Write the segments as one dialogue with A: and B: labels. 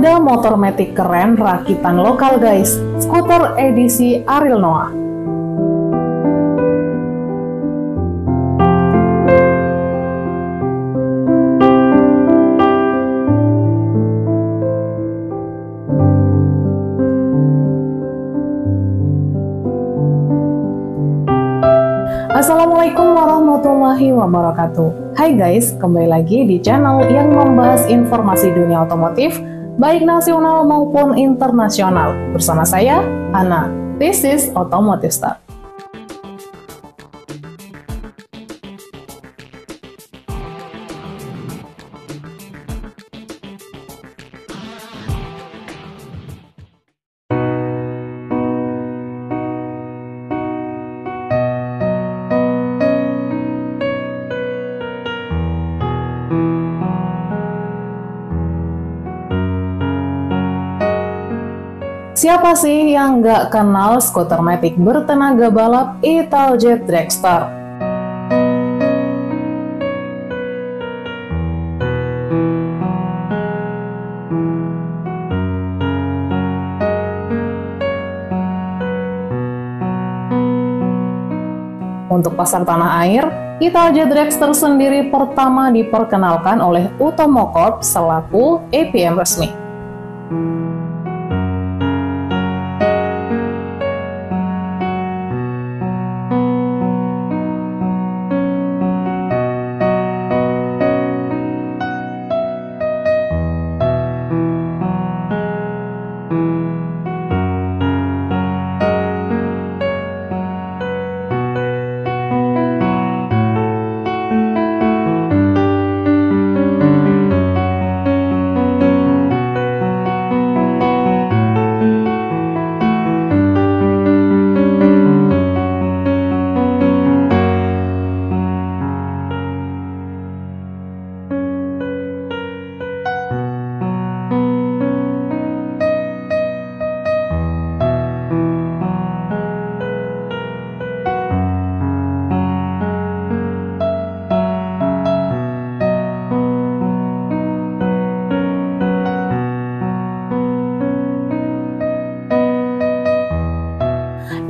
A: Ada motor metik keren rakitan lokal guys, skuter edisi Ariel Noah. Assalamualaikum warahmatullahi wabarakatuh. Hai guys, kembali lagi di channel yang membahas informasi dunia otomotif, baik nasional maupun internasional. Bersama saya, Ana. This is Automotive Star. Siapa sih yang nggak kenal skuter metik bertenaga balap Italjet Dragster? Untuk pasar tanah air, Italjet Dragster sendiri pertama diperkenalkan oleh Utomo Corp selaku APM resmi.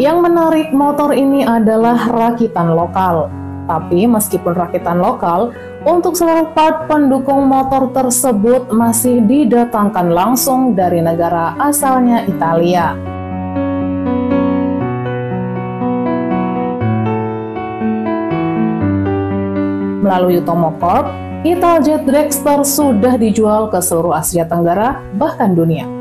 A: Yang menarik motor ini adalah rakitan lokal. Tapi meskipun rakitan lokal, untuk seluruh part pendukung motor tersebut masih didatangkan langsung dari negara asalnya Italia. Melalui Utomo Corp, Italjet Dragster sudah dijual ke seluruh Asia Tenggara, bahkan dunia.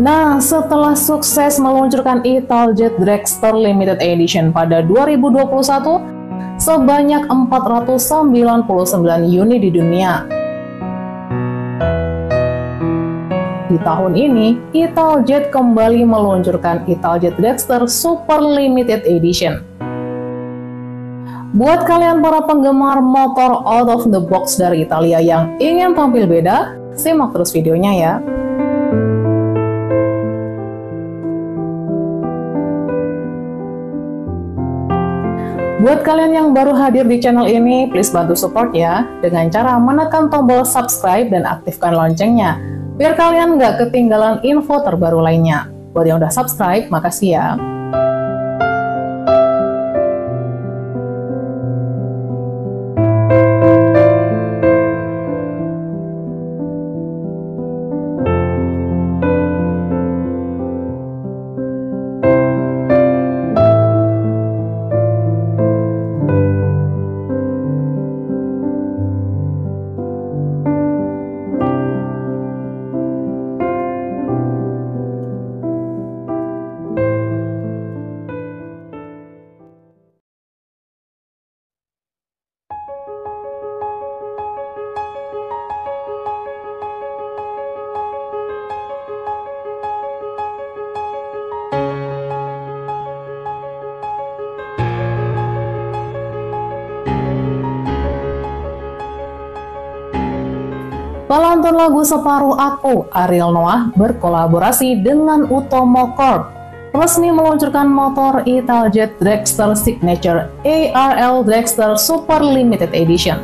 A: Nah, setelah sukses meluncurkan Italjet Dragster Limited Edition pada 2021, sebanyak 499 unit di dunia. Di tahun ini, Italjet kembali meluncurkan Italjet Dragster Super Limited Edition. Buat kalian para penggemar motor out of the box dari Italia yang ingin tampil beda, simak terus videonya ya. Buat kalian yang baru hadir di channel ini, please bantu support ya, dengan cara menekan tombol subscribe dan aktifkan loncengnya, biar kalian nggak ketinggalan info terbaru lainnya. Buat yang udah subscribe, makasih ya. Pelantun lagu Separuh Aku, Ariel Noah berkolaborasi dengan Utomo Corp. resmi meluncurkan motor Italjet Dragster Signature ARL Dragster Super Limited Edition.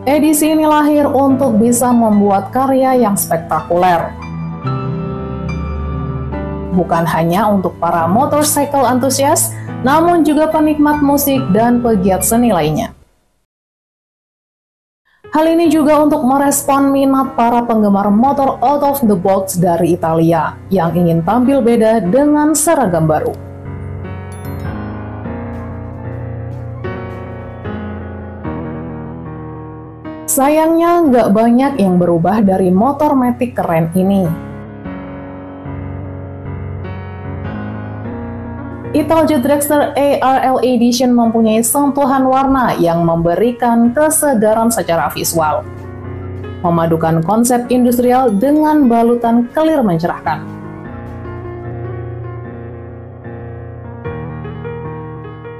A: Edisi ini lahir untuk bisa membuat karya yang spektakuler. Bukan hanya untuk para motorcycle antusias, namun juga penikmat musik dan pegiat seni lainnya. Hal ini juga untuk merespon minat para penggemar motor out of the box dari Italia yang ingin tampil beda dengan seragam baru. Sayangnya nggak banyak yang berubah dari motor matic keren ini. Italjet Dragster ARL Edition mempunyai sentuhan warna yang memberikan kesegaran secara visual, memadukan konsep industrial dengan balutan clear mencerahkan.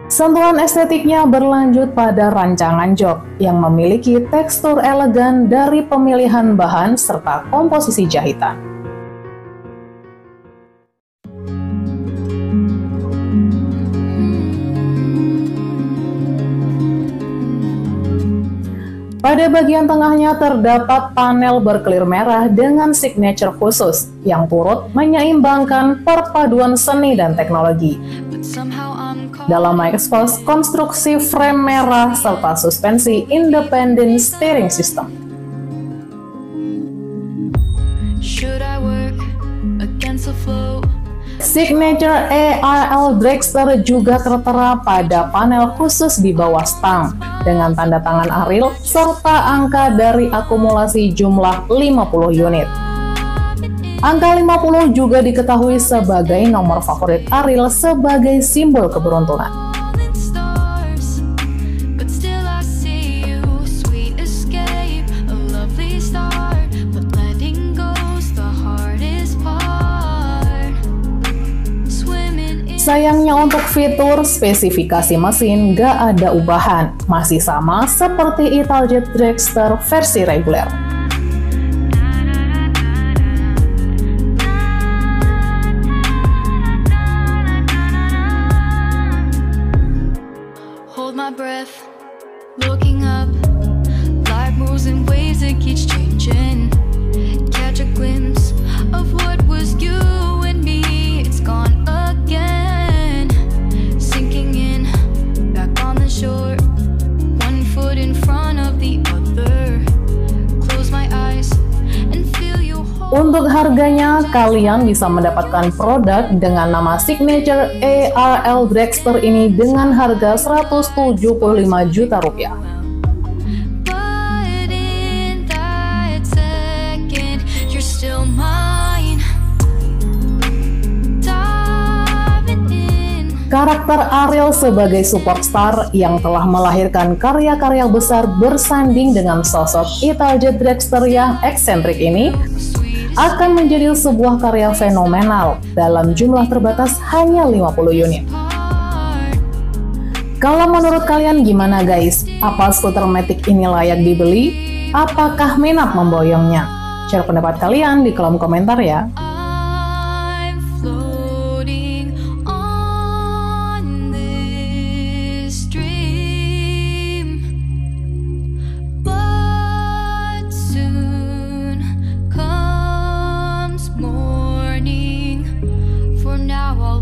A: Sentuhan estetiknya berlanjut pada rancangan jok yang memiliki tekstur elegan dari pemilihan bahan serta komposisi jahitan. Pada bagian tengahnya terdapat panel berkelir merah dengan signature khusus yang turut menyeimbangkan perpaduan seni dan teknologi. Dalam mengekspos konstruksi frame merah serta suspensi independent steering system. Signature ARL Dragster juga tertera pada panel khusus di bawah stang dengan tanda tangan Ariel serta angka dari akumulasi jumlah 50 unit. Angka 50 juga diketahui sebagai nomor favorit Ariel sebagai simbol keberuntungan. Sayangnya untuk fitur spesifikasi mesin gak ada ubahan, masih sama seperti Italjet Dragster versi reguler. Hold my breath, looking up, life moves in ways that keeps changing. Catch a glimpse of what was you and me, it's gone again. Untuk harganya, kalian bisa mendapatkan produk dengan nama Signature ARL Dragster ini dengan harga Rp175 juta. Karakter Ariel sebagai superstar yang telah melahirkan karya-karya besar bersanding dengan sosok Italjet Dragster yang eksentrik ini akan menjadi sebuah karya fenomenal dalam jumlah terbatas hanya 50 unit. Kalau menurut kalian gimana guys? Apa skuter matic ini layak dibeli? Apakah minat memboyongnya? Share pendapat kalian di kolom komentar ya.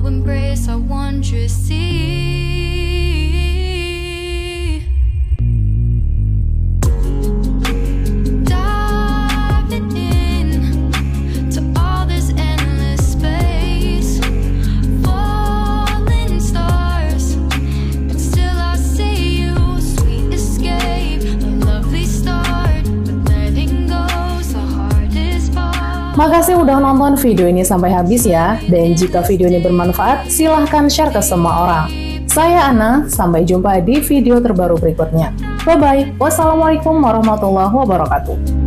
A: Embrace, I want you to see. Diving in to all this endless space, falling stars, but still I see you. Sweet escape, a lovely start, but letting go's the hardest part. Makasih udah nonton video ini sampai habis ya. Dan jika video ini bermanfaat, silahkan share ke semua orang. Saya Ana, sampai jumpa di video terbaru berikutnya. Bye-bye. Wassalamualaikum warahmatullahi wabarakatuh.